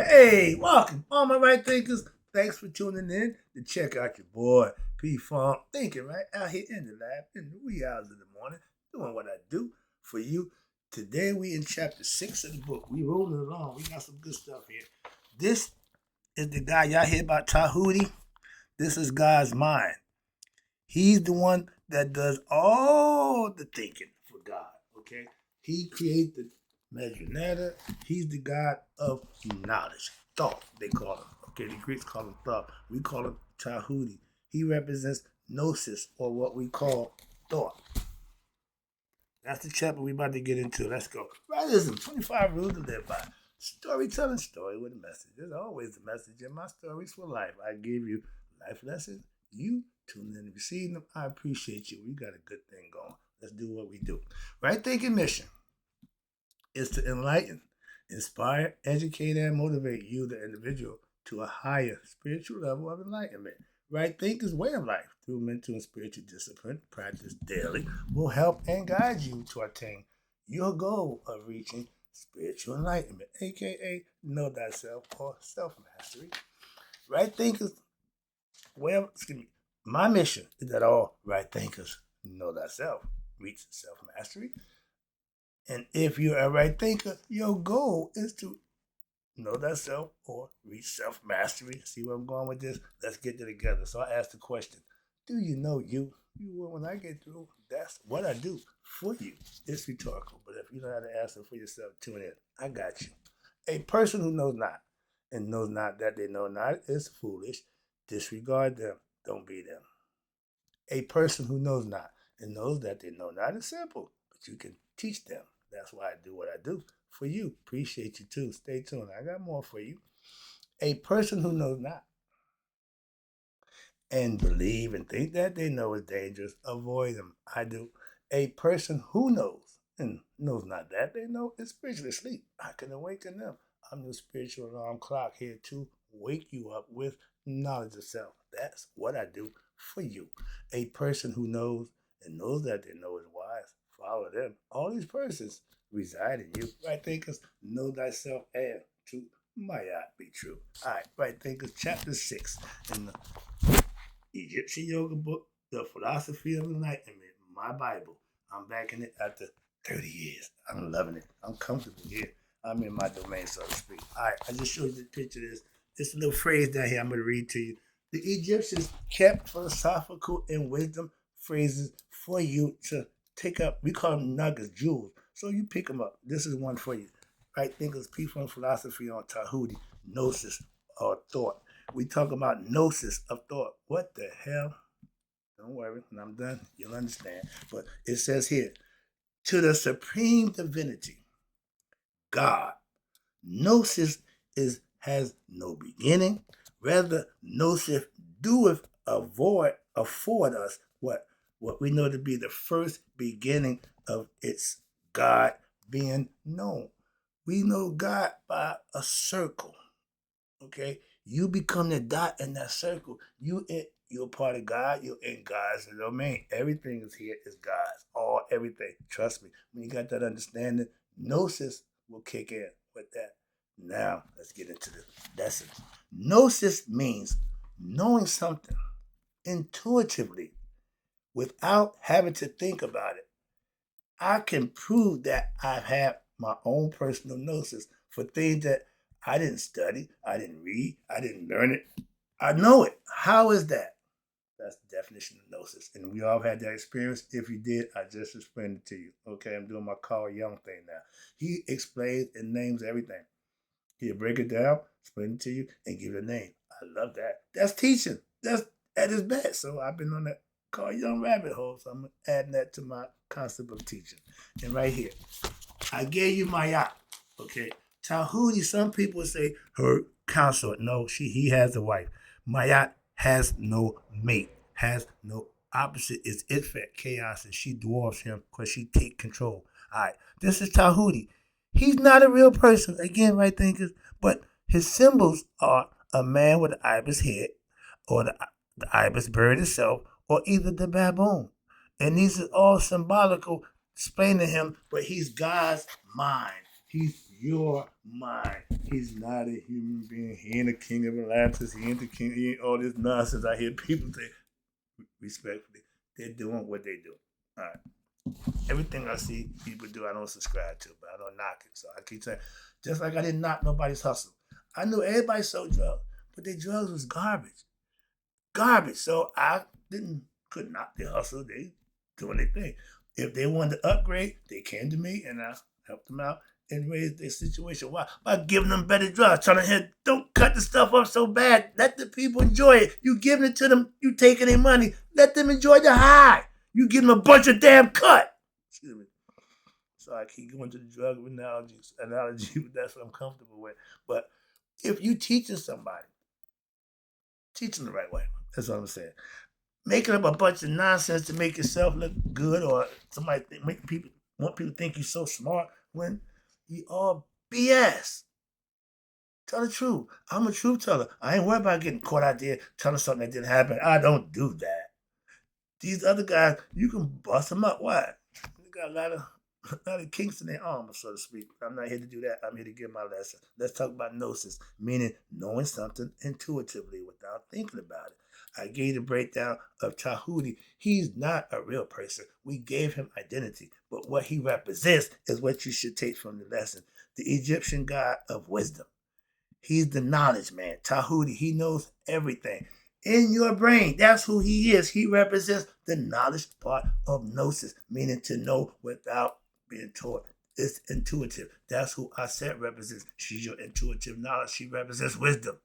Hey, welcome, all my right thinkers. Thanks for tuning in to check out your boy P Funk thinking right out here in the lab in the wee hours of the morning, doing what I do for you. Today we in chapter 6 of the book. We rolling along. We got some good stuff here. This is the guy y'all hear about Tahuti. This is God's mind. He's the one that does all the thinking for God. Okay, He created the Meganetta. He's the God of knowledge, thought. They call him. Okay, the Greeks call him thought. We call him Tahuti. He represents Gnosis, or what we call thought. That's the chapter we about to get into. Let's go. Rightism, 25 rules to live by. Storytelling, story with a message. There's always a message in my stories for life. I give you life lessons. You tune in and receive them. I appreciate you. We got a good thing going. Let's do what we do. Right thinking mission is to enlighten, inspire, educate, and motivate you, the individual, to a higher spiritual level of enlightenment. Right thinking's way of life through mental and spiritual discipline, practice daily, will help and guide you to attain your goal of reaching spiritual enlightenment, aka know thyself or self mastery. Right thinkers, well, excuse me, my mission is that all right thinkers know thyself, reach self mastery. And if you're a right thinker, your goal is to know thyself or reach self mastery. See where I'm going with this? Let's get it together. So I asked the question, do you know you? You will when I get through. That's what I do for you. It's rhetorical, but if you know how to answer for yourself, tune in. I got you. A person who knows not and knows not that they know not is foolish. Disregard them. Don't be them. A person who knows not and knows that they know not is simple, but you can teach them. That's why I do what I do for you. Appreciate you too. Stay tuned. I got more for you. A person who knows not and believe and think that they know is dangerous, avoid them. I do. A person who knows and knows not that they know is spiritually asleep. I can awaken them. I'm the spiritual alarm clock here to wake you up with knowledge of self. That's what I do for you. A person who knows and knows that they know is wise. Follow them. All these persons reside in you. Right thinkers, know thyself and to might be true. All right, right thinkers, chapter 6 in the Egyptian yoga book, The Philosophy of Enlightenment, my Bible. I'm back in it after 30 years. I'm loving it. I'm comfortable here. I'm in my domain, so to speak. All right, I just showed you the picture of this. This little phrase down here I'm going to read to you. The Egyptians kept philosophical and wisdom phrases for you to take up. We call them nuggets, jewels. So you pick them up. This is one for you. Right thinkers, peaceful philosophy on Tahuti, Gnosis, or thought. We talk about gnosis of thought. What the hell? Don't worry, when I'm done, you'll understand. But it says here, to the supreme divinity, God. Gnosis has no beginning. Rather, gnosis doeth afford us what we know to be the first beginning of its God being known. We know God by a circle. Okay, you become the dot in that circle. You're part of God. You're in God's domain. Everything is here is God's. All everything. Trust me. When you got that understanding, gnosis will kick in with that. Now let's get into the lesson. Gnosis means knowing something intuitively without having to think about it. I can prove that I've had my own personal gnosis for things that I didn't study, I didn't read, I didn't learn it. I know it. How is that? That's the definition of gnosis. And we all had that experience. If you did, I just explained it to you. Okay, I'm doing my Carl Jung thing now. He explains and names everything. He'll break it down, explain it to you, and give it a name. I love that. That's teaching. That's at its best. So I've been on that Carl Jung rabbit hole. So I'm adding that to my concept of teaching. And right here, I gave you my yacht. Okay. Tahuti, some people say her consort. No, he has a wife. Mayat has no mate, has no opposite. It's Ifet, chaos, and she dwarfs him because she take control. All right, this is Tahuti. He's not a real person, again, right thinkers, but his symbols are a man with an ibis head, or the ibis bird itself, or either the baboon. And these are all symbolical, explaining him, but he's God's mind. He's your mind. He's not a human being. He ain't a king of Atlantis. He ain't the king. He ain't all this nonsense I hear people say. Respectfully, they're doing what they do. All right. Everything I see people do, I don't subscribe to, but I don't knock it. So I keep saying, just like I didn't knock nobody's hustle. I knew everybody sold drugs, but their drugs was garbage. Garbage. So I couldn't knock their hustle. They doing their thing. If they wanted to upgrade, they came to me and I helped them out and raised their situation. Why? By giving them better drugs. Trying to hit, don't cut the stuff up so bad. Let the people enjoy it. You giving it to them, you taking their money. Let them enjoy the high. You give them a bunch of damn cut. Excuse me. So I keep going to the drug analogy, but that's what I'm comfortable with. But if you teaching somebody, teach them the right way. That's what I'm saying. Making up a bunch of nonsense to make yourself look good, or somebody want people to think you're so smart when you all BS. Tell the truth. I'm a truth teller. I ain't worried about getting caught out there telling something that didn't happen. I don't do that. These other guys, you can bust them up. Why? They got a lot of kinks in their armor, so to speak. I'm not here to do that. I'm here to give my lesson. Let's talk about Gnosis, meaning knowing something intuitively without thinking about it. I gave the breakdown of Tahuti. He's not a real person. We gave him identity, but what he represents is what you should take from the lesson. The Egyptian god of wisdom. He's the knowledge man. Tahuti, he knows everything. In your brain, that's who he is. He represents the knowledge part of Gnosis, meaning to know without being taught. It's intuitive. That's who Aset represents. She's your intuitive knowledge. She represents wisdom.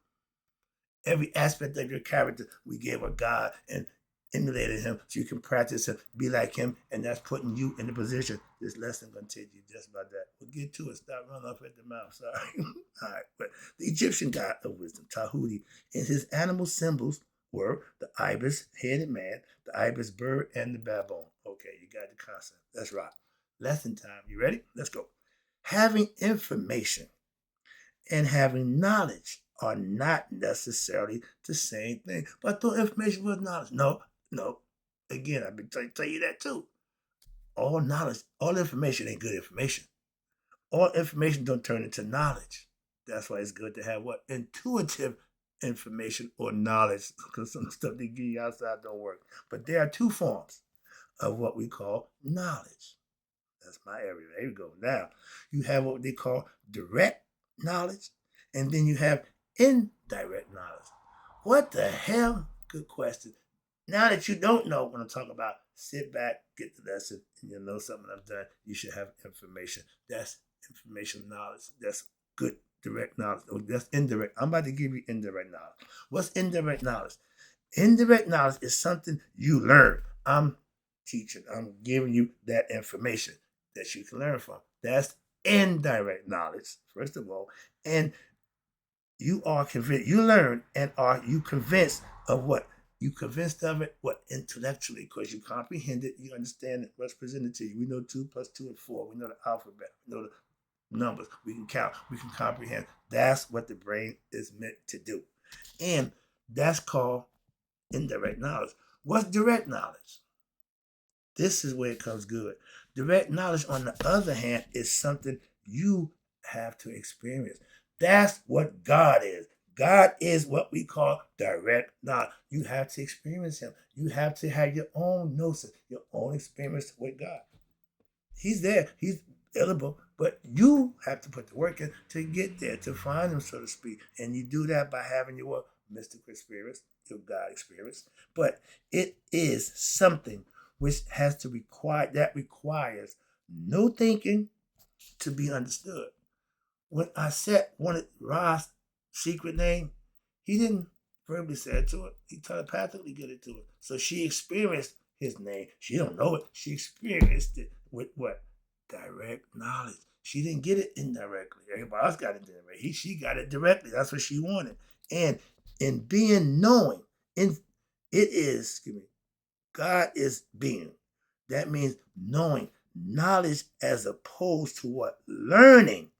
Every aspect of your character, we gave a God and emulated him so you can practice him, be like him, and that's putting you in the position. This lesson going to teach you just about that. We'll get to it. Stop running off at the mouth. Sorry. All right. But the Egyptian god of wisdom, Tahuti, and his animal symbols were the ibis-headed man, the ibis bird, and the baboon. Okay, you got the concept. That's right. Lesson time. You ready? Let's go. Having information and having knowledge are not necessarily the same thing. But I thought information was knowledge. No. Again, I've been trying to tell you that too. All knowledge, all information ain't good information. All information don't turn into knowledge. That's why it's good to have what? Intuitive information or knowledge, because some stuff they give you outside don't work. But there are two forms of what we call knowledge. That's my area. There you go. Now, you have what they call direct knowledge, and then you have indirect knowledge. What the hell? Good question. Now that you don't know what I'm talking about, sit back, get the lesson, and you'll know something I've done. You should have information. That's information knowledge. That's good direct knowledge. That's indirect. I'm about to give you indirect knowledge. What's indirect knowledge? Indirect knowledge is something you learn. I'm teaching. I'm giving you that information that you can learn from. That's indirect knowledge, first of all. And you are convinced, you learn, and are you convinced of what? You convinced of it, what? Intellectually, because you comprehend it, you understand what's presented to you. We know 2 + 2 = 4. We know the alphabet. We know the numbers. We can count. We can comprehend. That's what the brain is meant to do. And that's called indirect knowledge. What's direct knowledge? This is where it comes good. Direct knowledge, on the other hand, is something you have to experience. That's what God is. God is what we call direct knowledge. You have to experience him. You have to have your own gnosis, your own experience with God. He's there. He's available, but you have to put the work in to get there, to find him, so to speak. And you do that by having your mystical experience, your God experience. But it is something which has to requires no thinking to be understood. When Aset wanted Ra's secret name, he didn't verbally say it to her. He telepathically get it to her. So she experienced his name. She don't know it. She experienced it with what? Direct knowledge. She didn't get it indirectly. Everybody else got it directly. She got it directly. That's what she wanted. And in being knowing, God is being. That means knowing, knowledge as opposed to what? Learning.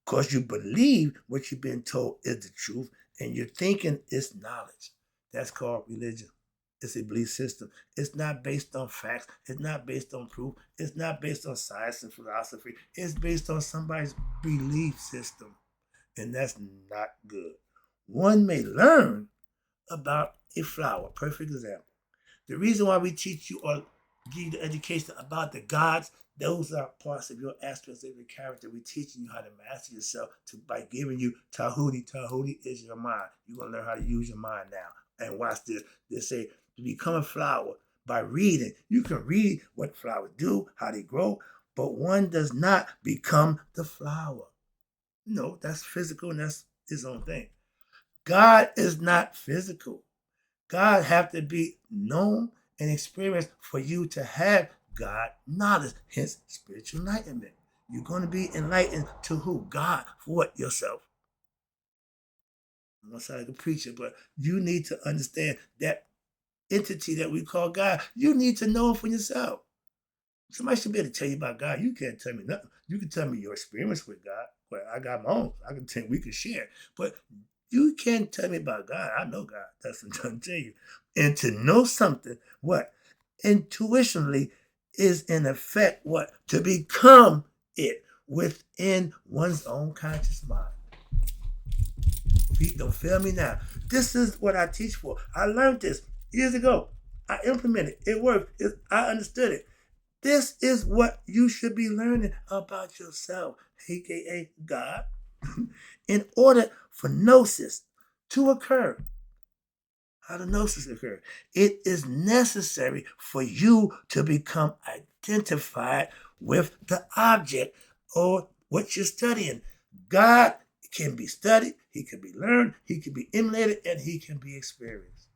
Because you believe what you've been told is the truth, and you're thinking it's knowledge. That's called religion. It's a belief system. It's not based on facts. It's not based on proof. It's not based on science and philosophy. It's based on somebody's belief system. And that's not good. One may learn about a flower. Perfect example. The reason why we teach you or give you the education about the gods, those are parts of your aspects of your character. We're teaching you how to master yourself by giving you Tahuti. Tahuti is your mind. You're going to learn how to use your mind now. And watch this. They say to become a flower by reading. You can read what flowers do, how they grow, but one does not become the flower. No, that's physical and that's his own thing. God is not physical. God have to be known and experienced for you to have God knowledge, hence spiritual enlightenment. You're going to be enlightened to who? God. For what? Yourself. I'm not sound like a preacher, but you need to understand that entity that we call God. You need to know it for yourself. Somebody should be able to tell you about God. You can't tell me nothing. You can tell me your experience with God. Well, I got my own. I can tell we can share. But you can't tell me about God. I know God. That's what I'm trying to tell you. And to know something, what? Intuitionally is in effect what? To become it within one's own conscious mind. Pete, don't fail me now. This is what I teach for. I learned this years ago. I implemented it. It worked. I understood it. This is what you should be learning about yourself, aka God. In order for Gnosis to occur, how does Gnosis occur? It is necessary for you to become identified with the object or what you're studying. God can be studied, he can be learned, he can be emulated, and he can be experienced.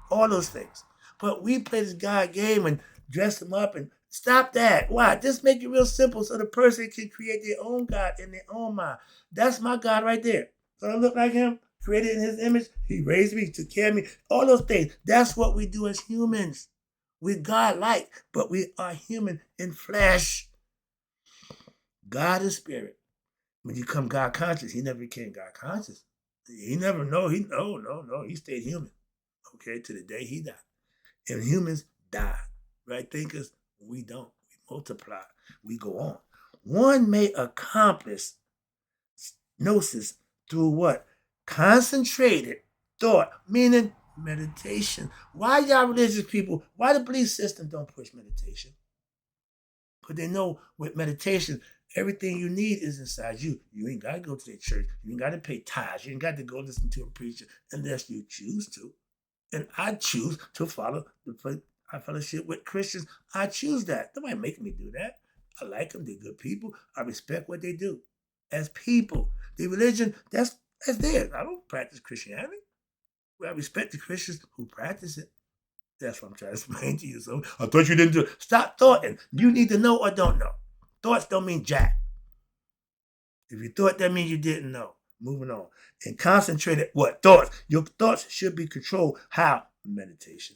All those things. But we play this God game and dress them up and stop that. Why? Just make it real simple so the person can create their own God in their own mind. That's my God right there. So I look like him, created in his image. He raised me, took care of me. All those things. That's what we do as humans. We're God-like, but we are human in flesh. God is spirit. When you become God conscious, he never became God conscious. He never, no, he stayed human. Okay, to the day he died. And humans die. Right thinkers, we don't. We multiply. We go on. One may accomplish Gnosis through what? Concentrated thought, meaning meditation. Why y'all religious people, why the belief system don't push meditation? Because they know with meditation, everything you need is inside you. You ain't got to go to the church. You ain't got to pay tithes. You ain't got to go listen to a preacher unless you choose to. And I choose to follow I fellowship with Christians. I choose that. Nobody making me do that. I like them. They're good people. I respect what they do. As people, the religion, that's theirs. I don't practice Christianity. I respect the Christians who practice it. That's what I'm trying to explain to you. So I thought you didn't do it. Stop thoughting. You need to know or don't know. Thoughts don't mean jack. If you thought, that means you didn't know. Moving on. And concentrated what? Thoughts. Your thoughts should be controlled. How? Meditation.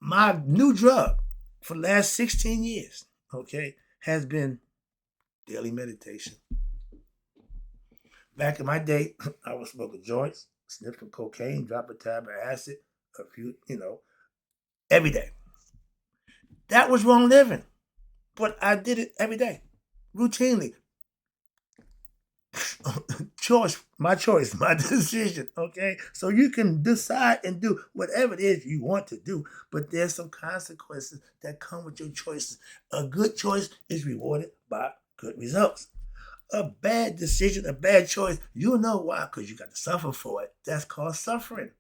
My new drug for the last 16 years, okay, has been daily meditation. Back in my day, I was smoking joints, sniffing cocaine, dropping tab of acid, a few, every day. That was wrong living. But I did it every day, routinely. My choice, my decision, okay? So you can decide and do whatever it is you want to do, but there's some consequences that come with your choices. A good choice is rewarded by good results. A bad decision, a bad choice, you'll know why, because you got to suffer for it. That's called suffering.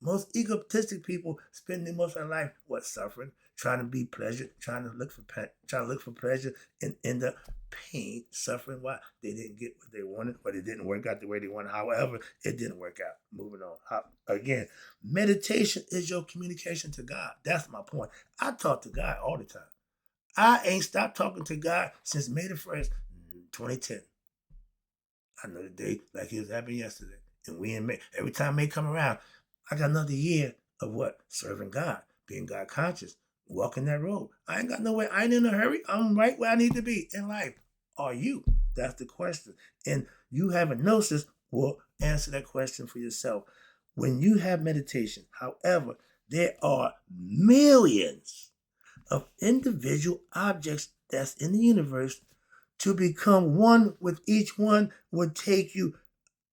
Most egotistic people spend most of their life suffering, trying to be pleasure, trying to look for pleasure, and end up pain, suffering. Why? They didn't get what they wanted, or it didn't work out the way they wanted. However, it didn't work out. Moving on. Again, meditation is your communication to God. That's my point. I talk to God all the time. I ain't stopped talking to God since May the 1st, 2010. I know the day like it was happening yesterday. And we in May. Every time May come around, I got another year of what? Serving God, being God conscious, walking that road. I ain't got nowhere. I ain't in a hurry. I'm right where I need to be in life. Are you? That's the question. And you having Gnosis will answer that question for yourself. When you have meditation, however, there are millions of individual objects that's in the universe. To become one with each one would take you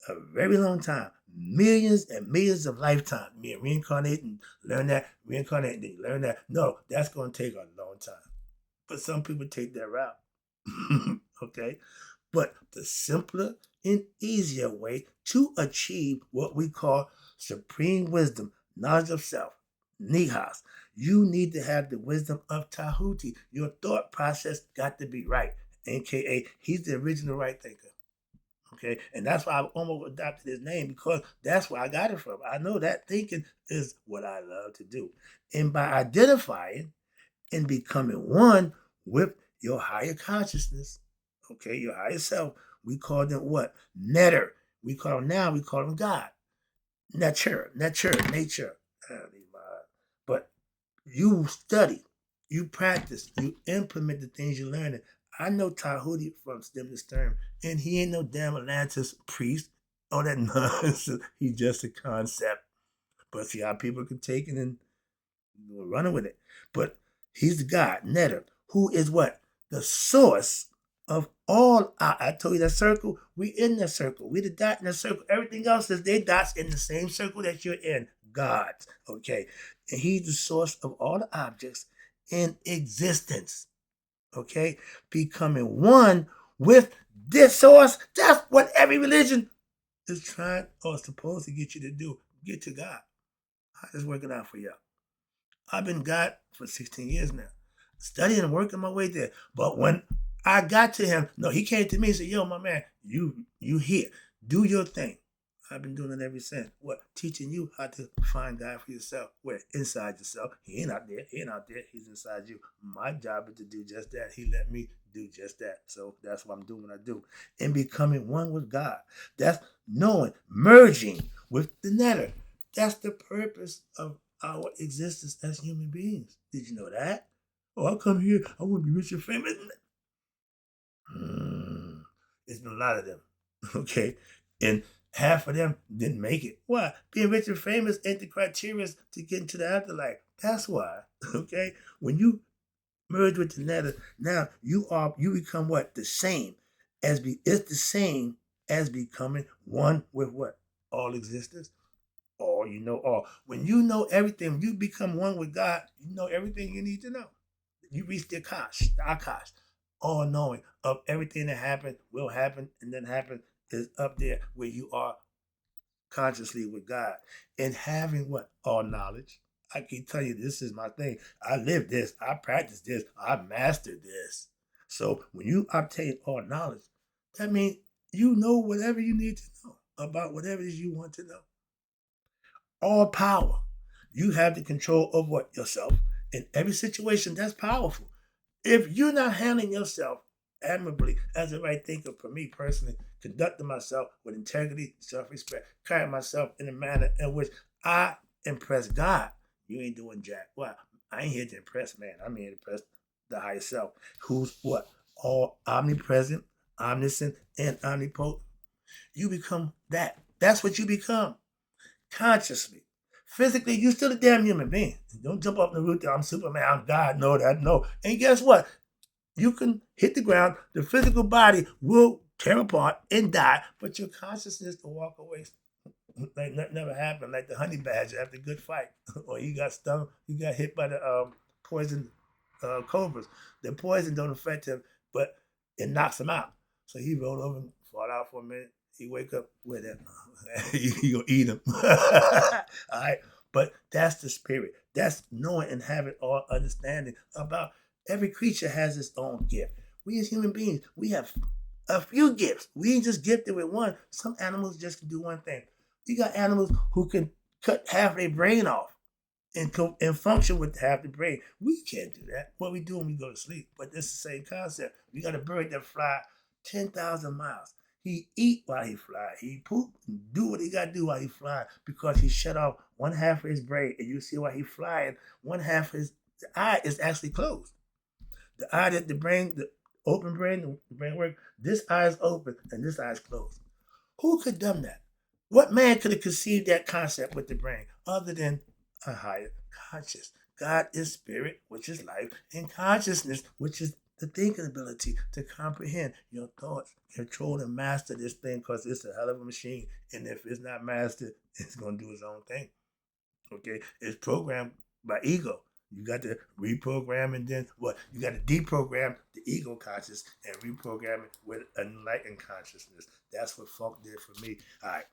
a very long time, millions and millions of lifetimes. Me reincarnate and learn that, reincarnate and learn that. No, that's going to take a long time. But some people take that route. Okay? But the simpler and easier way to achieve what we call supreme wisdom, knowledge of self, nihas, you need to have the wisdom of Tahuti. Your thought process got to be right, aka he's the original right thinker. Okay, and that's why I almost adopted his name, because that's where I got it from. I know that thinking is what I love to do. And by identifying and becoming one with your higher consciousness, okay, your higher self, we call them what? Netter. We call them God. Nature. But you study, you practice, you implement the things you learn. I know Tahuti from stem to stern, and he ain't no damn Atlantis priest. All that nonsense. He's just a concept. But see how people can take it and running with it. But he's the God, Netter, who is what? The source of all. I told you that circle. We in that circle. We the dot in the circle. Everything else is they dots in the same circle that you're in. God. Okay. And he's the source of all the objects in existence. Okay. Becoming one with this source. That's what every religion is trying or supposed to get you to do. Get to God. How is working out for y'all? I've been God for 16 years now, studying and working my way there. But when I got to him, no, he came to me and said, yo, my man, you here. Do your thing. I've been doing it ever since. What? Teaching you how to find God for yourself. Where? Inside yourself. He ain't out there. He ain't out there. He's inside you. My job is to do just that. He let me do just that. So that's what I'm doing what I do. And becoming one with God. That's knowing, merging with the netter. That's the purpose of our existence as human beings. Did you know that? Oh, I'll come here. I want to be rich and famous. There's been a lot of them. Okay. And half of them didn't make it. Why? Being rich and famous ain't the criteria to get into the afterlife. That's why. Okay. When you merge with the netter, now you become what? The same. It's the same as becoming one with what? All existence. All you know all. When you know everything, when you become one with God, you know everything you need to know. You reach the Akash, all knowing of everything that happened, will happen, and then happen is up there where you are consciously with God. And having what? All knowledge. I keep telling you, this is my thing. I live this, I practice this, I mastered this. So when you obtain all knowledge, that means you know whatever you need to know about whatever it is you want to know. All power. You have the control of what? Yourself. In every situation, that's powerful. If you're not handling yourself admirably as a right thinker, for me personally, conducting myself with integrity, self-respect, carrying myself in a manner in which I impress God, you ain't doing jack. Well, I ain't here to impress man. I'm here to impress the higher self, who's what? All omnipresent, omniscient, and omnipotent. You become that. That's what you become consciously. Physically, you're still a damn human being. Don't jump up the roof that I'm Superman, I'm God, no, that, no. And guess what? You can hit the ground, the physical body will tear apart and die, but your consciousness to walk away like nothing never happened, like the honey badger after a good fight. Or he got stung, he got hit by the poison cobras. The poison don't affect him, but it knocks him out. So he rolled over and fall out for a minute. He wake up with it. You gonna eat him. All right. But that's the spirit. That's knowing and having all understanding about every creature has its own gift. We as human beings, we have a few gifts. We ain't just gifted with one. Some animals just can do one thing. You got animals who can cut half their brain off and function with half the brain. We can't do that. What we do when we go to sleep. But it's the same concept. We got a bird that fly 10,000 miles. He eat while he fly. He poop and do what he got to do while he fly because he shut off one half of his brain. And you see while he flying, one half of his eye is actually closed. The eye that the brain, the open brain, the brain work, this eye is open and this eye is closed. Who could done that? What man could have conceived that concept with the brain other than a higher conscious? God is spirit, which is life, and consciousness, which is the thinking ability to comprehend your thoughts, control and master this thing because it's a hell of a machine. And if it's not mastered, it's going to do its own thing. Okay? It's programmed by ego. You got to reprogram and then what? You got to deprogram the ego conscious and reprogram it with enlightened consciousness. That's what funk did for me. All right.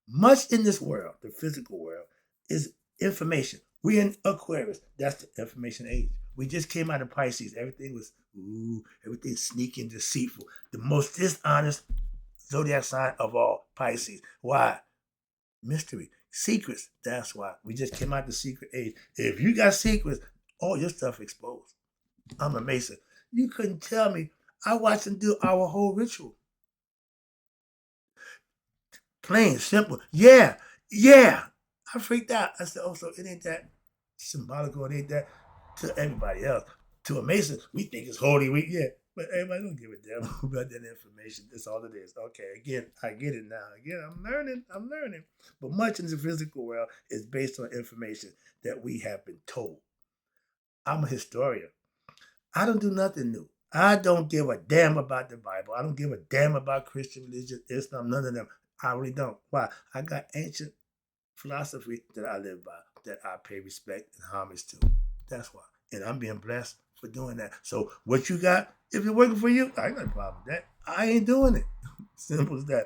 Much in this world, the physical world, is information. We're in Aquarius. That's the information age. We just came out of Pisces. Everything was, everything sneaky and deceitful. The most dishonest zodiac sign of all, Pisces. Why? Mystery. Secrets. That's why. We just came out the secret age. If you got secrets, all your stuff exposed. I'm a Mason. You couldn't tell me. I watched them do our whole ritual. Plain, simple. Yeah, yeah. I freaked out. I said, oh, so it ain't that symbolical. It ain't that to everybody else. To a Mason, we think it's Holy Week. Yeah, but everybody don't give a damn about that information. That's all it is. Okay, again, I get it now. Again, I'm learning. But much in the physical world is based on information that we have been told. I'm a historian. I don't do nothing new. I don't give a damn about the Bible. I don't give a damn about Christian religion, Islam, none of them. I really don't. Why? I got ancient philosophy that I live by, that I pay respect and homage to. That's why. And I'm being blessed for doing that. So what you got, if it's working for you, I ain't got a problem with that. I ain't doing it. Simple as that.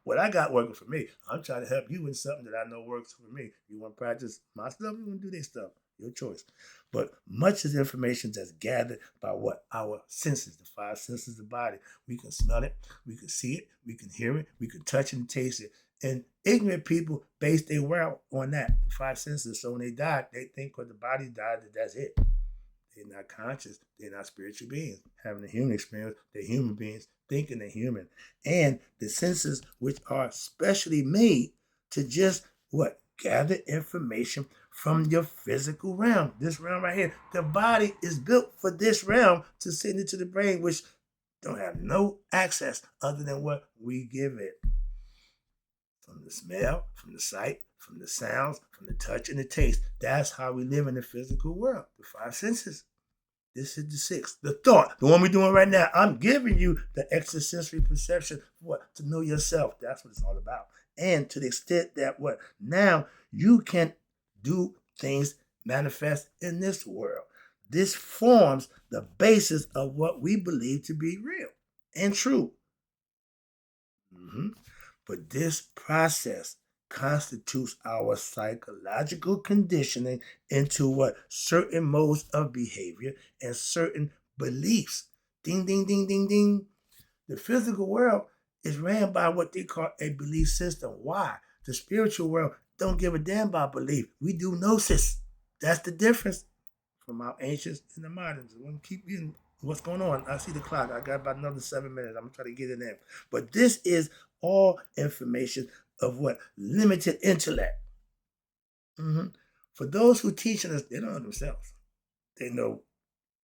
What I got working for me, I'm trying to help you with something that I know works for me. You want to practice my stuff, you want to do their stuff. Your choice. But much of the information that's gathered by what? Our senses, the five senses of the body. We can smell it, we can see it, we can hear it, we can touch it and taste it. And ignorant people base their world on that, the five senses. So when they die, they think because the body died that that's it. They're not conscious. They're not spiritual beings. Having a human experience, they're human beings thinking they're human. And the senses, which are specially made to just what? Gather information from your physical realm. This realm right here. The body is built for this realm to send it to the brain, which don't have no access other than what we give it. From the smell, from the sight, from the sounds, from the touch and the taste. That's how we live in the physical world. The five senses. This is the sixth. The thought, the one we're doing right now. I'm giving you the extrasensory perception. What? To know yourself. That's what it's all about. And to the extent that what? Now you can do things manifest in this world. This forms the basis of what we believe to be real and true. But this process constitutes our psychological conditioning into what? Certain modes of behavior and certain beliefs. Ding, ding, ding, ding, ding. The physical world is ran by what they call a belief system. Why? The spiritual world don't give a damn about belief. We do Gnosis. That's the difference from our ancients and the moderns. We're going to keep getting what's going on. I see the clock. I got about another 7 minutes. I'm going to try to get it in. But this is all information of what? Limited intellect. For those who teaching us, they don't know themselves. They know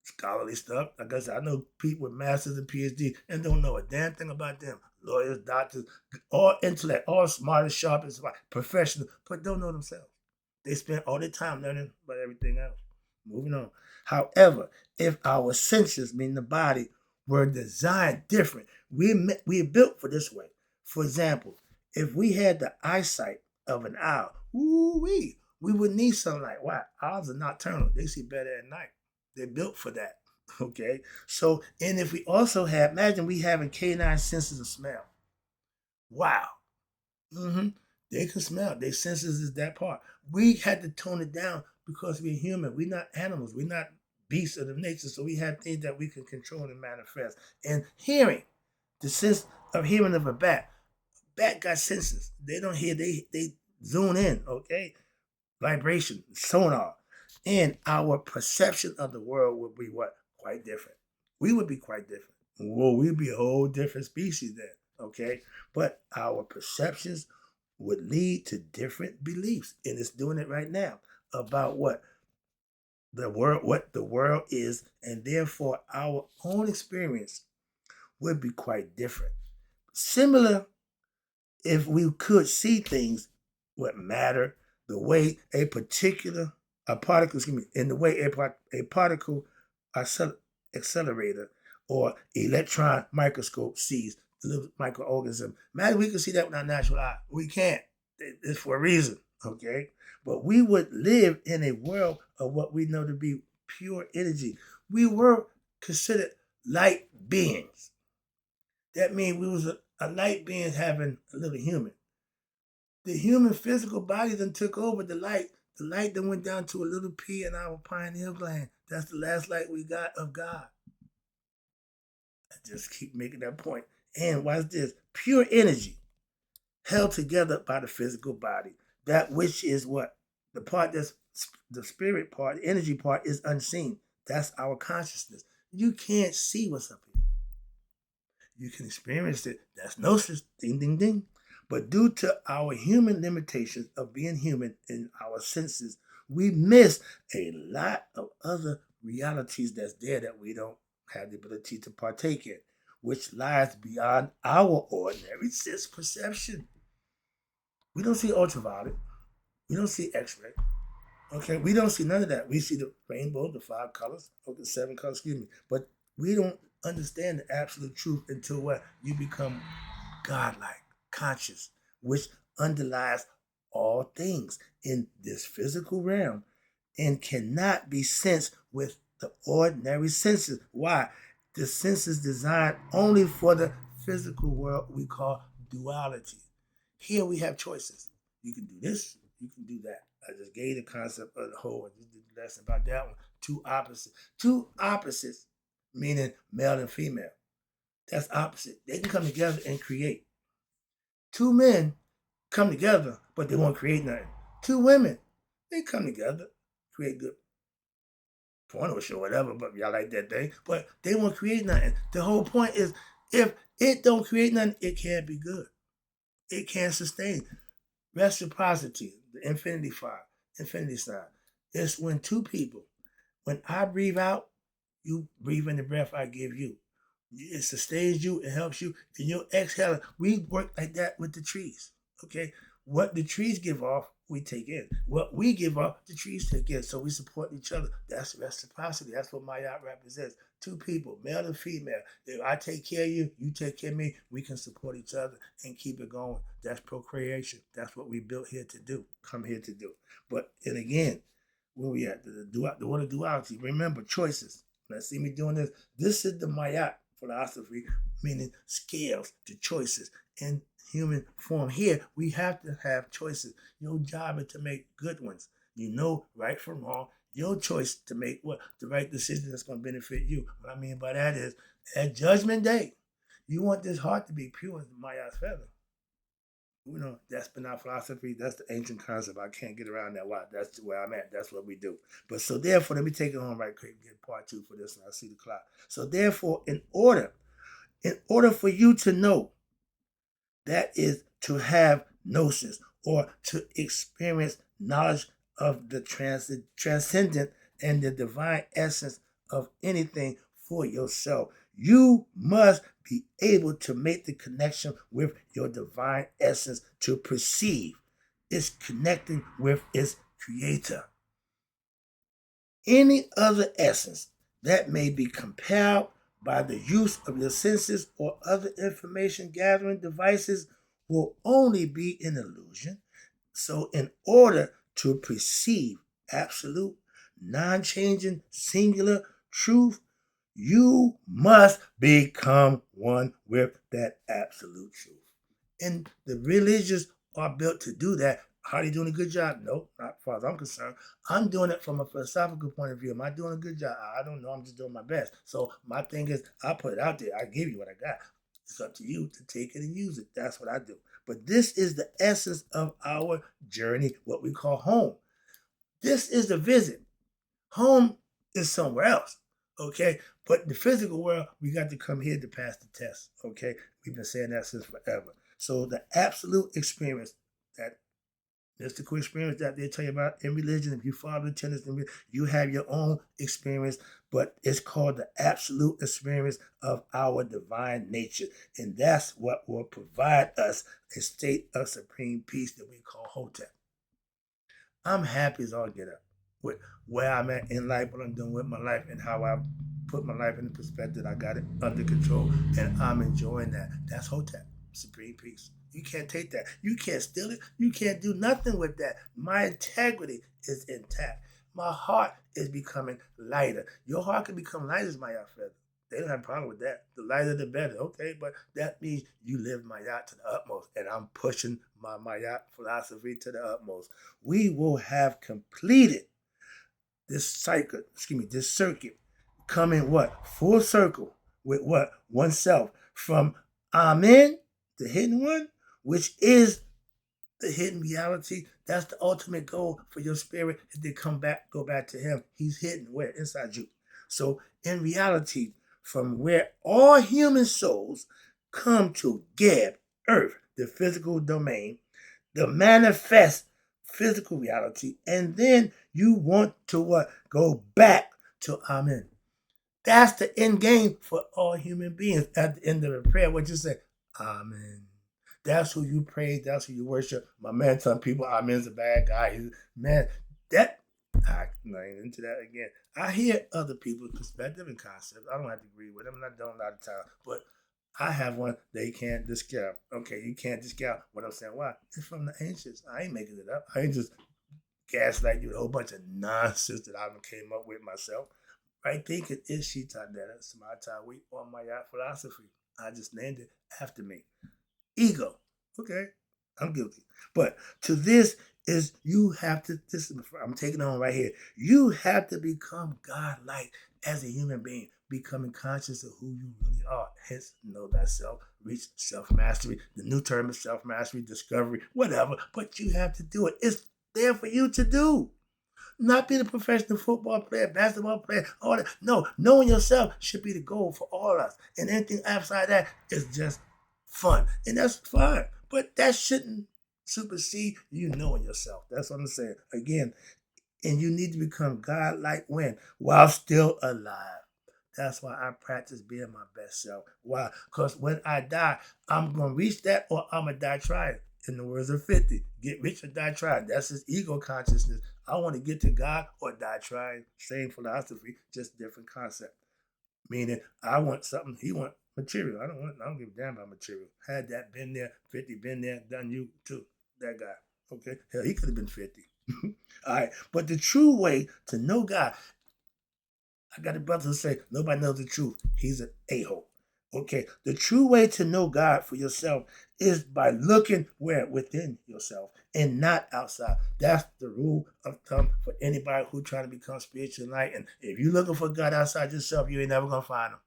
scholarly stuff. Like I said, I know people with masters and PhD and don't know a damn thing about them. Lawyers, doctors, all intellect, all smart and sharp and smart, professional, but don't know themselves. They spend all their time learning about everything else. Moving on. However, if our senses, meaning the body, were designed different, we are built for this way. For example, if we had the eyesight of an owl, we would need sunlight. Why? Owls are nocturnal. They see better at night. They're built for that. Okay. So, and if we also have, imagine we having canine senses of smell. Wow. They can smell. Their senses is that part. We had to tone it down because we're human. We're not animals. We're not beasts of the nature. So we have things that we can control and manifest. And hearing, the sense of hearing of a bat. Bat got senses. They don't hear. They zone in. Okay, vibration, sonar, and our perception of the world would be what? Quite different. We would be quite different. Well, we'd be a whole different species then. Okay, but our perceptions would lead to different beliefs, and it's doing it right now about what the world is, and therefore our own experience would be quite different. Similar if we could see things, what matter, the way a particle, in the way a particle accelerator or electron microscope sees the little microorganism. Imagine we can see that with our natural eye. We can't. It's for a reason, okay? But we would live in a world of what we know to be pure energy. We were considered light beings. That means we was a light being having a little human. The human physical body then took over the light. The light then went down to a little pea in our pineal gland. That's the last light we got of God. I just keep making that point. And watch this. Pure energy held together by the physical body. That which is what? The part that's the spirit part, the energy part is unseen. That's our consciousness. You can't see what's up here. You can experience it. That's Gnosis. Ding, ding, ding. But due to our human limitations of being human in our senses, we miss a lot of other realities that's there that we don't have the ability to partake in, which lies beyond our ordinary sense perception. We don't see ultraviolet. We don't see X-ray. Okay, we don't see none of that. We see the rainbow, the 5 colors, or the 7 colors, excuse me. But we don't understand the absolute truth until what? You become godlike, conscious, which underlies all things in this physical realm and cannot be sensed with the ordinary senses. Why? The senses designed only for the physical world we call duality. Here we have choices. You can do this, you can do that. I just gave the concept of the whole, and just did the lesson about that one. Two opposites. Two opposites, meaning male and female. That's opposite. They can come together and create. Two men come together, but they won't create nothing. Two women, they come together, create good porno show, whatever, but y'all like that thing. But they won't create nothing. The whole point is if it don't create nothing, it can't be good. It can't sustain. Reciprocity, the infinity sign. It's when two people, when I breathe out, you breathe in the breath I give you. It sustains you, it helps you. And your exhale, we work like that with the trees. Okay? What the trees give off, we take in. What we give off, the trees take in. So we support each other. That's reciprocity. That's what Mayat represents. Two people, male and female. If I take care of you, you take care of me, we can support each other and keep it going. That's procreation. That's what we built here to do, come here to do. But, and again, where we at? The word of duality. Remember, choices. Now, see me doing this. This is the Mayat philosophy, meaning scales, the choices. In human form here, we have to have choices. Your job is to make good ones. You know right from wrong. Your choice to make what? The right decision that's going to benefit you. What I mean by that is, at Judgment Day, you want this heart to be pure as the Mayat's feather. You know, that's been our philosophy. That's the ancient concept. I can't get around that. Why? That's where I'm at. That's what we do. But so therefore, let me take it home right quick and get part 2 for this, and I see the clock. So therefore, in order for you to know, that is to have gnosis or to experience knowledge of the transcendent and the divine essence of anything for yourself. You must be able to make the connection with your divine essence to perceive it's connecting with its creator. Any other essence that may be compelled by the use of your senses or other information gathering devices will only be an illusion. So, in order to perceive absolute, non changing, singular truth, you must become one with that absolute truth. And the religious are built to do that. Are they doing a good job? No, not as far as I'm concerned. I'm doing it from a philosophical point of view. Am I doing a good job? I don't know. I'm just doing my best. So my thing is, I put it out there. I give you what I got. It's up to you to take it and use it. That's what I do. But this is the essence of our journey, what we call home. This is the visit. Home is somewhere else. Okay? But the physical world, we got to come here to pass the test. Okay? We've been saying that since forever. So the absolute experience, that mystical experience that they tell you about in religion. If you follow the tenets, you have your own experience, but it's called the absolute experience of our divine nature. And that's what will provide us a state of supreme peace that we call Hotep. I'm happy as all get up with where I'm at in life, what I'm doing with my life, and how I put my life in the perspective. I got it under control, and I'm enjoying that. That's Hotep, supreme peace. You can't take that. You can't steal it. You can't do nothing with that. My integrity is intact. My heart is becoming lighter. Your heart can become light as my feather. They don't have a problem with that. The lighter the better. Okay, but that means you live Mayat to the utmost. And I'm pushing my Mayat philosophy to the utmost. We will have completed this cycle, this circuit, coming what? Full circle with what? Oneself. From Amen, the hidden one, which is the hidden reality. That's the ultimate goal for your spirit, is to go back to him. He's hidden where? Inside you. So in reality, from where all human souls come to Geb, earth, the physical domain, the manifest physical reality, and then you want to what? Go back to Amen. That's the end game for all human beings. At the end of the prayer, what you say? Amen. That's who you praise. That's who you worship. My man telling people Amen's a bad guy. Man, I'm not into that again. I hear other people's perspective and concepts. I don't have to agree with them, and I don't a lot of time. But I have one they can't discount. Okay, you can't discount what I'm saying. Why? It's from the ancients. I ain't making it up. I ain't just gaslight you with a whole bunch of nonsense that I came up with myself. Right thinking is Shita Data, Samata We or my philosophy. I just named it after me. Ego. Okay, I'm guilty. But to this is you have to, I'm taking on right here. You have to become God-like as a human being, becoming conscious of who you really are. Hence, know thyself, reach self-mastery. The new term is self-mastery, discovery, whatever. But you have to do it. It's there for you to do. Not being a professional football player, basketball player, all that. No, knowing yourself should be the goal for all of us. And anything outside that is just fun. And that's fine. But that shouldn't supersede you knowing yourself. That's what I'm saying. Again, and you need to become God-like when? While still alive. That's why I practice being my best self. Why? Because when I die, I'm going to reach that or I'm going to die trying. In the words of 50, get rich or die trying. That's his ego consciousness. I want to get to God or die trying. Same philosophy, just different concept. Meaning, I want something, he want material. I don't give a damn about material. Had that been there, 50 been there, done you too. That guy. Okay? Hell, he could have been 50. All right. But the true way to know God, I got a brother who say, nobody knows the truth. He's an a-hole. Okay, the true way to know God for yourself is by looking where? Within yourself and not outside. That's the rule of thumb for anybody who trying to become spiritually enlightened. If you're looking for God outside yourself, you ain't never going to find him.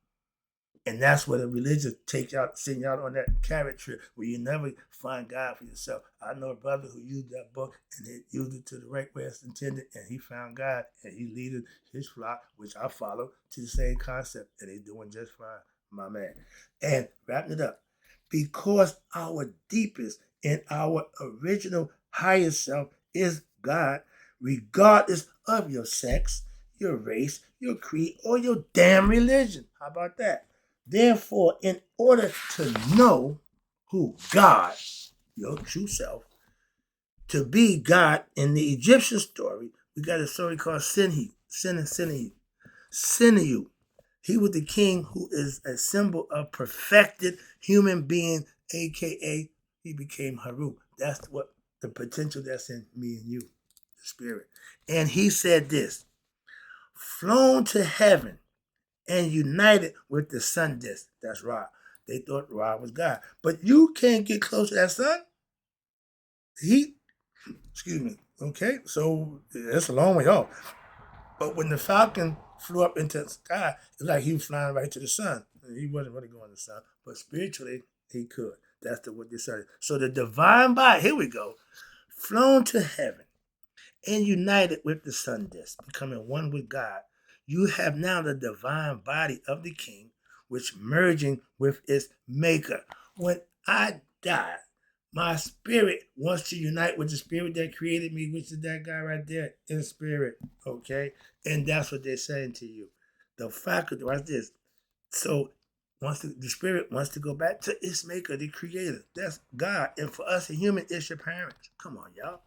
And that's what a religion takes out, send you out on that carrot trip where you never find God for yourself. I know a brother who used that book and he used it to the right way it's intended, and he found God, and he leaded his flock, which I follow, to the same concept, and he's doing just fine, my man. And wrapping it up, because our deepest and our original highest self is God, regardless of your sex, your race, your creed, or your damn religion. How about that? Therefore, in order to know who God, your true self, to be God in the Egyptian story, we got a story called Sinhi. Sinhi. He was the king who is a symbol of perfected human being, aka he became Haru. That's what the potential that's in me and you, the spirit. And he said this, flown to heaven and united with the sun disk. That's Ra. They thought Ra was God. But you can't get close to that sun. Okay, so that's a long way off. But when the falcon flew up into the sky, it's like he was flying right to the sun. He wasn't really going to the sun, but spiritually, he could. That's what they said. So the divine body, here we go, flown to heaven and united with the sun disk, becoming one with God. You have now the divine body of the king, which merging with its maker. When I die, My spirit wants to unite with the spirit that created me, which is that guy right there in spirit. Okay? And that's what they're saying to you. The faculty, watch this. So once the spirit wants to go back to its maker, the creator. That's God. And for us, a human, it's your parents. Come on, y'all.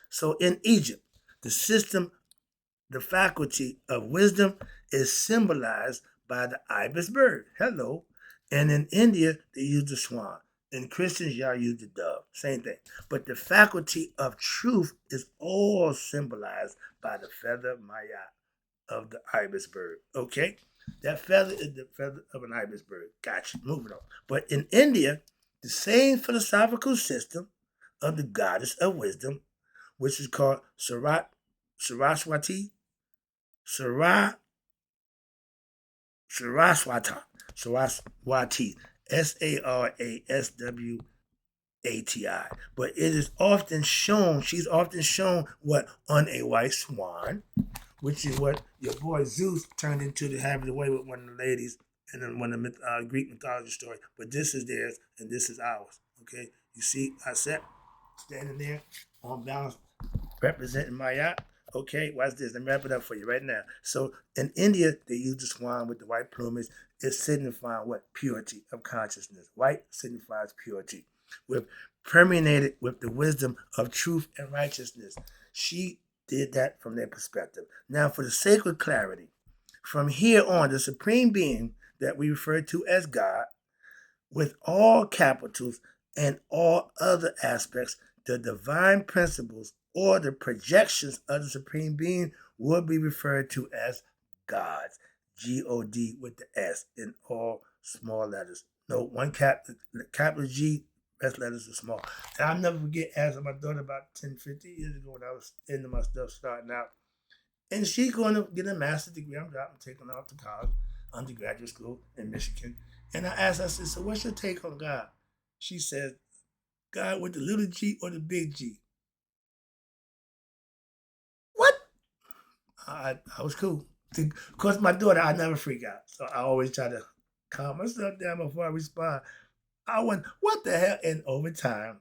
So in Egypt, the system, the faculty of wisdom is symbolized by the ibis bird. Hello. And in India, they use the swan. In Christians, y'all use the dove. Same thing. But the faculty of truth is all symbolized by the feather maya of the ibis bird. Okay? That feather is the feather of an ibis bird. Gotcha. Moving on. But in India, the same philosophical system of the goddess of wisdom, which is called Saraswati, Sarah, Saraswata, Saraswati, Saraswati. But it is often shown, she's often shown what? On a white swan, which is what your boy Zeus turned into to have it away with one of the ladies in one of the Greek mythology story. But this is theirs and this is ours. Okay, you see, I said standing there on balance, representing my yacht. Okay, watch this. Let me wrap it up for you right now. So in India, they use the swan with the white plumage. It's signifying what? Purity of consciousness. White signifies purity. With permeated with the wisdom of truth and righteousness. She did that from their perspective. Now, for the sake of clarity, from here on, the supreme being that we refer to as God, with all capitals and all other aspects, the divine principles or the projections of the supreme being will be referred to as gods. G-O-D with the S in all small letters. No, one capital G, rest letters are small. And I'll never forget asking my daughter about 10, 15 years ago when I was into my stuff starting out. And she's going to get a master's degree. I'm taking her off to college, undergraduate school in Michigan. And I asked her, I said, so what's your take on God? She said, God with the little G or the big G? What? I was cool. Of course, my daughter, I never freak out. So I always try to calm myself down before I respond. I went, what the hell? And over time,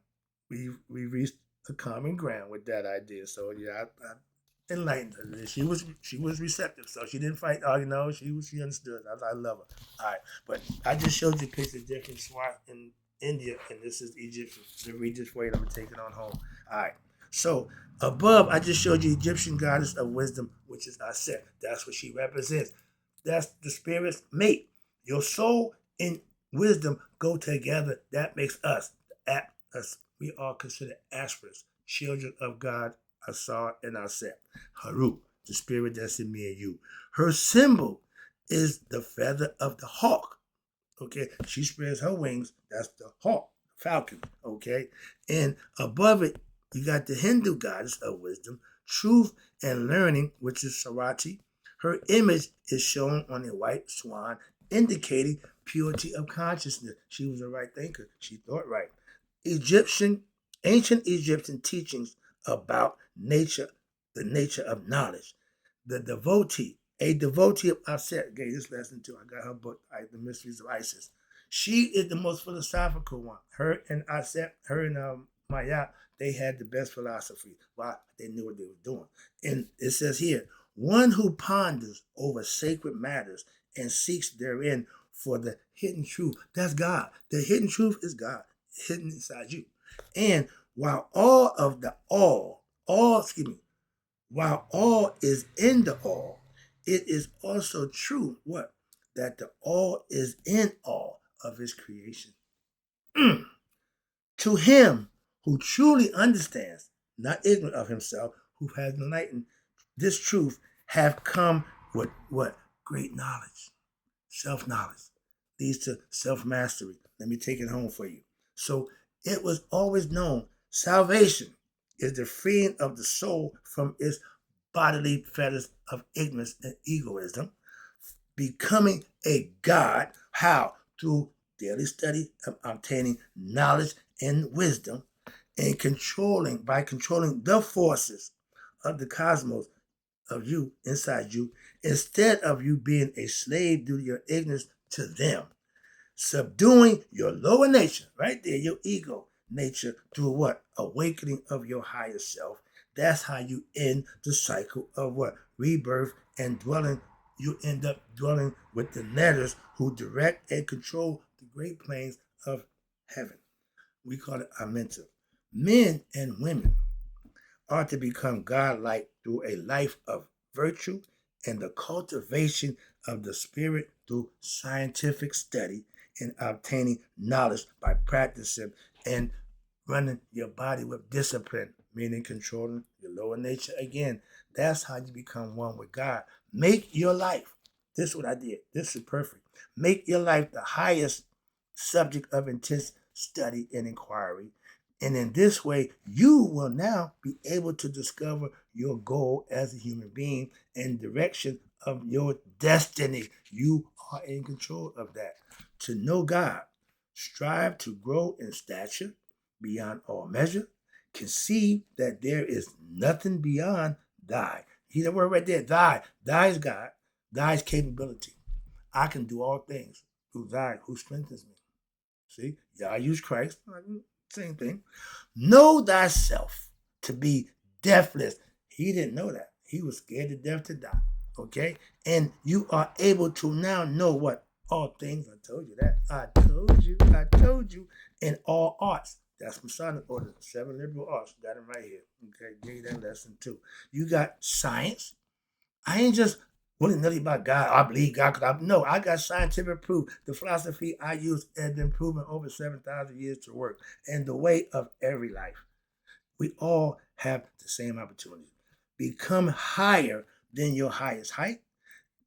we reached a common ground with that idea. So yeah, I enlightened her. She was receptive, so she didn't fight. Oh, she understood. I love her. All right, but I just showed you a picture of different swat in India, and this is Egyptian. The read this for you. I'm gonna take it on home. All right. So above, I just showed you Egyptian goddess of wisdom, which is Aset. That's what she represents. That's the spirit's mate. Your soul and wisdom go together. That makes us. Us. We are considered aspirants, children of God, Asar and Aset. Harut, the spirit that's in me and you. Her symbol is the feather of the hawk. Okay, she spreads her wings. That's the hawk, falcon. Okay, and above it, you got the Hindu goddess of wisdom, truth, and learning, which is Sarati. Her image is shown on a white swan, indicating purity of consciousness. She was a right thinker. She thought right. Ancient Egyptian teachings about nature, the nature of knowledge. The devotee, a devotee of Aset, gave this lesson too. I got her book, The Mysteries of Isis. She is the most philosophical one. Her and Aset, her and Maya, they had the best philosophy. Why? They knew what they were doing. And it says here, one who ponders over sacred matters and seeks therein for the hidden truth. That's God. The hidden truth is God, hidden inside you. And while while all is in the all, it is also true what? That the all is in all of his creation. To him who truly understands, not ignorant of himself, who has enlightened this truth, have come with what? Great knowledge. Self-knowledge leads to self-mastery. Let me take it home for you. So it was always known, salvation is the freeing of the soul from its bodily fetters of ignorance and egoism, becoming a God. How? Through daily study of obtaining knowledge and wisdom, and by controlling the forces of the cosmos of you, inside you, instead of you being a slave due to your ignorance to them. Subduing your lower nature, right there, your ego. nature through what? Awakening of your higher self. That's how you end the cycle of what? Rebirth and dwelling. You end up dwelling with the letters who direct and control the great planes of heaven. We call it Amenta. Men and women are to become godlike through a life of virtue and the cultivation of the spirit through scientific study and obtaining knowledge by practicing and running your body with discipline, meaning controlling your lower nature. Again, that's how you become one with God. Make your life. This is what I did. This is perfect. Make your life the highest subject of intense study and inquiry. And in this way, you will now be able to discover your goal as a human being and direction of your destiny. You are in control of that. To know God, strive to grow in stature beyond all measure, conceive that there is nothing beyond thy. See the word right there, thy. Thy is God, thy's capability. I can do all things through thy who strengthens me. See, yeah, I use Christ. Same thing. Know thyself to be deathless. He didn't know that. He was scared to death to die. Okay? And you are able to now know what? All things. I told you that. I told you. In all arts. That's Masonic order. 7 liberal arts. Got it right here. Okay, gave that lesson too. You got science. I ain't just willy-nilly about God. I believe God. No, I got scientific proof. The philosophy I use has been proven over 7,000 years to work. And the way of every life. We all have the same opportunity. Become higher than your highest height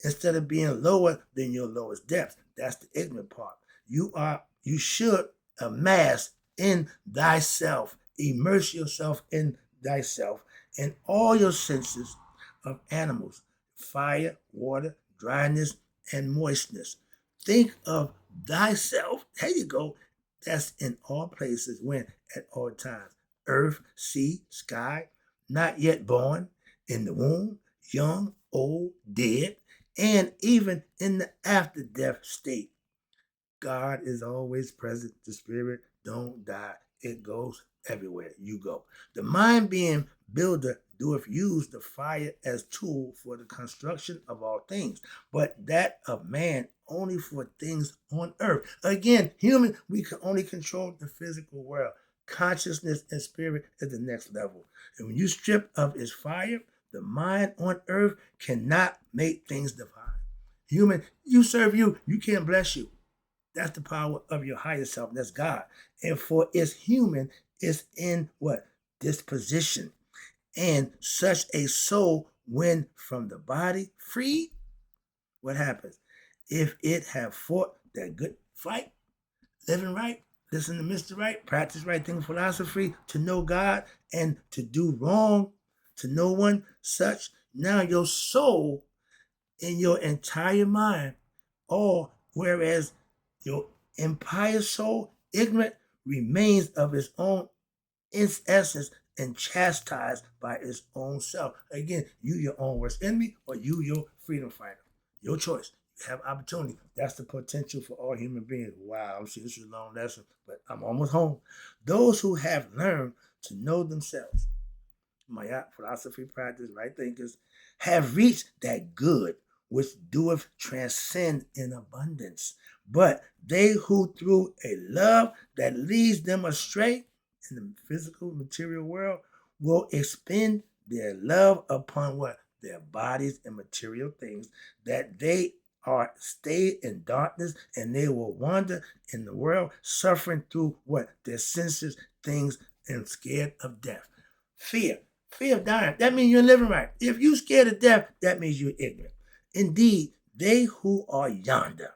instead of being lower than your lowest depth. That's the ignorant part. You should amass in thyself, immerse yourself in thyself, and all your senses of animals, fire, water, dryness, and moistness. Think of thyself. There you go. That's in all places, when, at all times. Earth, sea, sky, not yet born, in the womb, young, old, dead, and even in the after death state. God is always present. The spirit don't die. It goes everywhere you go. The mind being builder doeth use the fire as tool for the construction of all things, but that of man only for things on earth. Again, human, we can only control the physical world. Consciousness and spirit is the next level. And when you strip of its fire, the mind on earth cannot make things divine. Human, you serve you, you can't bless you. That's the power of your higher self. That's God. And for it's human, it's in what? Disposition. And such a soul, when from the body freed, what happens? If it have fought that good fight, living right, listen to Mr. Right, practice right thing philosophy, to know God and to do wrong to no one such, now your soul in your entire mind, all whereas your impious soul, ignorant, remains of its own essence and chastised by its own self. Again, you your own worst enemy, or you your freedom fighter. Your choice. You have opportunity. That's the potential for all human beings. Wow, I'm sure this is a long lesson, but I'm almost home. Those who have learned to know themselves, Mayat philosophy practice, right thinkers, have reached that good which doeth transcend in abundance. But they who through a love that leads them astray in the physical material world will expend their love upon what? Their bodies and material things, that they are stayed in darkness, and they will wander in the world suffering through what? Their senses, things, and scared of death. Fear of dying. That means you're living right. If you're scared of death, that means you're ignorant. Indeed, they who are yonder,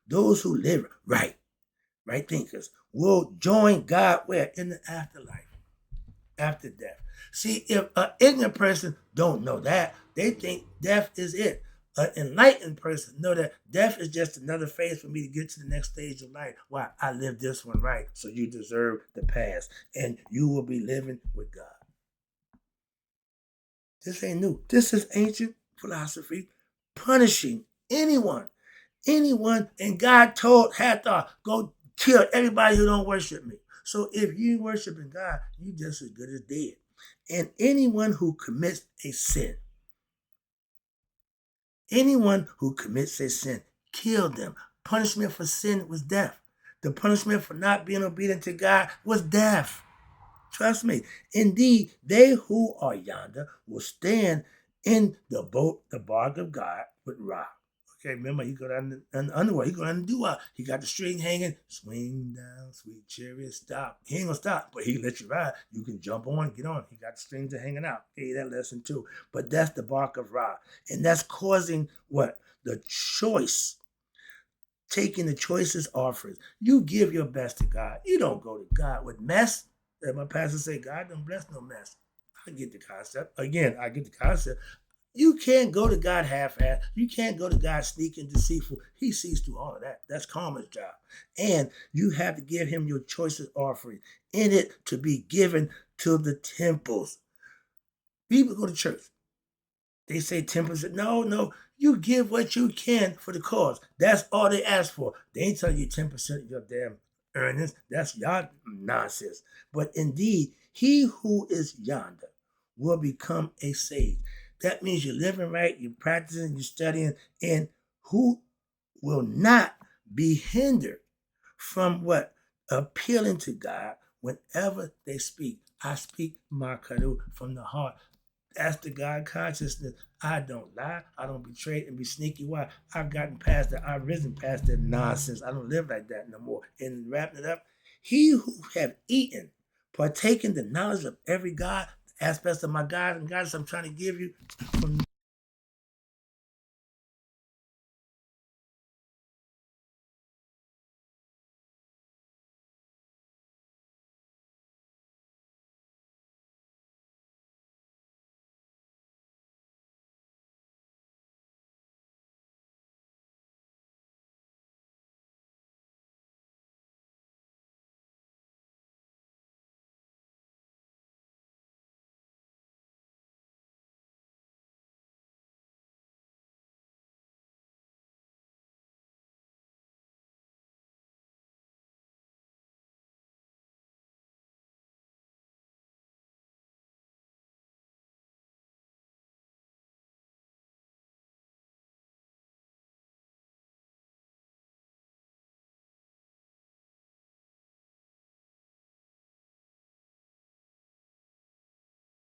those who live right thinkers, will join God where? In the afterlife, after death. See, if an ignorant person don't know that, they think death is it. An enlightened person know that death is just another phase for me to get to the next stage of life. Why? I lived this one right, so you deserve the past, and you will be living with God. This ain't new. This is ancient philosophy punishing anyone. And God told Hathor, go kill everybody who don't worship me. So if you ain't worshiping God, you just as good as dead. And anyone who commits a sin, kill them. Punishment for sin was death. The punishment for not being obedient to God was death. Trust me. Indeed, they who are yonder will stand in the boat, the bark of God with rock. Okay, remember, he go down in the underworld. He go down the doo-wop. He got the string hanging. Swing down, sweet chariot, stop. He ain't gonna stop, but he let you ride. You can jump on, get on. He got the strings hanging out. Hey, that lesson too. But that's the bark of Ra. And that's causing what? The choice. Taking the choicest offerings. You give your best to God. You don't go to God with mess. As my pastor say, God don't bless no mess. I get the concept. Again, I get the concept. You can't go to God half-assed. You can't go to God sneaking, deceitful. He sees through all of that. That's karma's job. And you have to give him your choicest offering in it to be given to the temples. People go to church. They say 10%. No. You give what you can for the cause. That's all they ask for. They ain't telling you 10% of your damn earnings. That's y'all nonsense. But indeed, he who is yonder will become a sage. That means you're living right, you're practicing, you're studying, and who will not be hindered from what? Appealing to God whenever they speak. I speak Makaru from the heart. That's the God consciousness. I don't lie. I don't betray and be sneaky. Why? I've gotten past that. I've risen past that nonsense. I don't live like that no more. And wrapping it up, he who have eaten, partaken the knowledge of every God, aspects of my God and goddess I'm trying to give you from